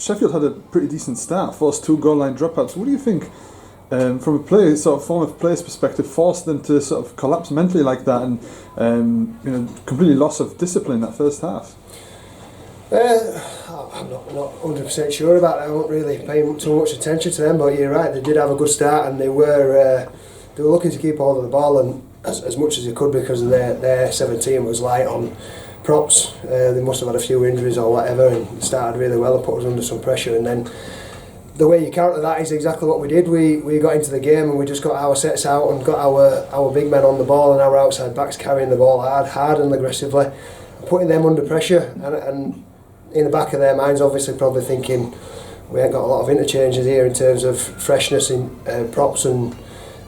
Sheffield had a pretty decent start, forced 2 goal line dropouts. What do you think, from a form of player's perspective, forced them to sort of collapse mentally like that and completely loss of discipline in that first half? I'm not 100% sure about that. I won't really pay too much attention to them, but you're right, they did have a good start, and they were looking to keep hold of the ball and as much as they could, because their 17 was light on props. They must have had a few injuries or whatever, and started really well and put us under some pressure. And then the way you counter that is exactly what we did. We got into the game and we just got our sets out and got our big men on the ball and our outside backs carrying the ball hard and aggressively, putting them under pressure. And in the back of their minds, obviously, probably thinking we ain't got a lot of interchanges here in terms of freshness in props and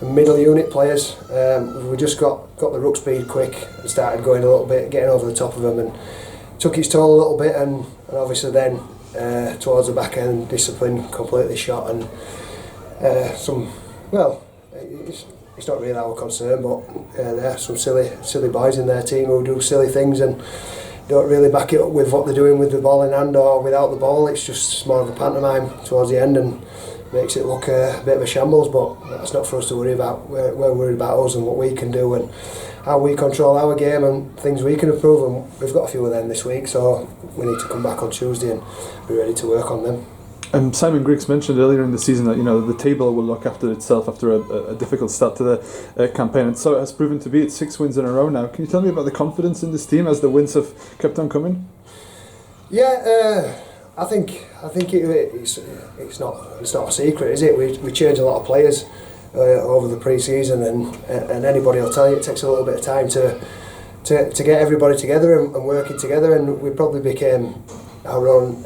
middle unit players. We just got the ruck speed quick and started going a little bit, getting over the top of them, and took its toll a little bit. And obviously then towards the back end, discipline completely shot, and it's not really our concern, but there are some silly boys in their team who do silly things and don't really back it up with what they're doing with the ball in hand or without the ball. It's just more of a pantomime towards the end and makes it look a bit of a shambles, but that's not for us to worry about. We're worried about us and what we can do and how we control our game and things we can improve, and we've got a few of them this week, so we need to come back on Tuesday and be ready to work on them. Simon Griggs mentioned earlier in the season that the table will look after itself after a difficult start to the campaign, and so it has proven to be. It's 6 wins in a row now. Can you tell me about the confidence in this team as the wins have kept on coming? Yeah, I think it's not a secret, is it? We change a lot of players over the pre-season, and anybody will tell you it takes a little bit of time to get everybody together and working together, and we probably became our own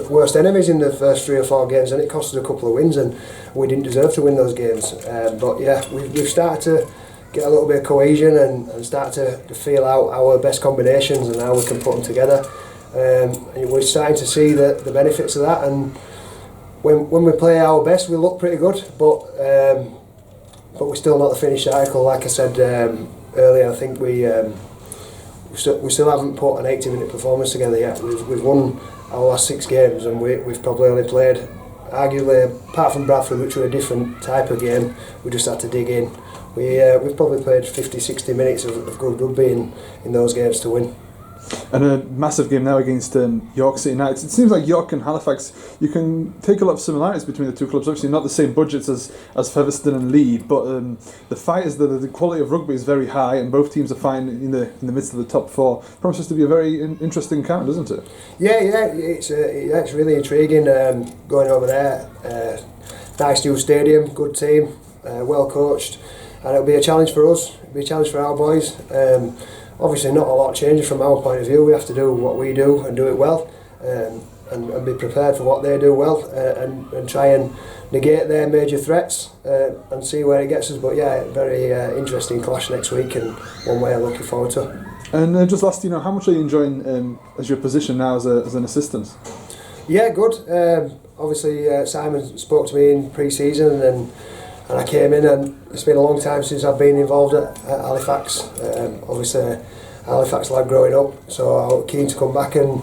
worst enemies in the first 3 or 4 games, and it cost us a couple of wins, and we didn't deserve to win those games. But yeah, we've started to get a little bit of cohesion and start to feel out our best combinations and how we can put them together. And we're starting to see the benefits of that, and when we play our best, we look pretty good. But we're still not the finished article. Like I said earlier, I think we still haven't put an 80-minute performance together yet. We've won our last 6 games, and we've probably only played, arguably, apart from Bradford, which were a different type of game, we just had to dig in. We've probably played 50-60 minutes of good rugby in those games to win. And a massive game now against York City Knights. It seems like York and Halifax, you can take a lot of similarities between the two clubs. Obviously not the same budgets as Featherstone and Leeds, but the fight is the quality of rugby is very high, and both teams are fighting in the midst of the top 4. Promises to be a very interesting encounter, doesn't it? Yeah, it's really intriguing going over there. Nice new stadium, good team, well coached, and it'll be a challenge for us. It'll be a challenge for our boys. Obviously not a lot changes from our point of view. We have to do what we do and do it well, and be prepared for what they do well, and try and negate their major threats and see where it gets us. But yeah, very interesting clash next week, and one way I'm looking forward to. And just last, how much are you enjoying as your position now as an assistant? Yeah, good. Obviously Simon spoke to me in pre-season, and I came in, and it's been a long time since I've been involved at Halifax. Obviously, Halifax lad growing up, so I'm keen to come back and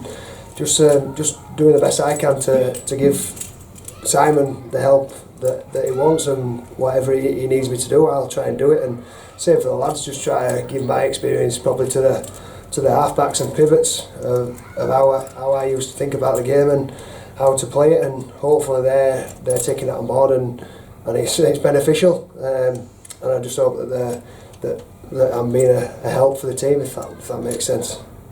just doing the best I can to give Simon the help that he wants, and whatever he needs me to do, I'll try and do it. And same for the lads, just try to give my experience probably to the halfbacks and pivots of how I used to think about the game and how to play it, and hopefully they're taking that on board and it's beneficial, and I just hope that I'm being a help for the team, if that makes sense.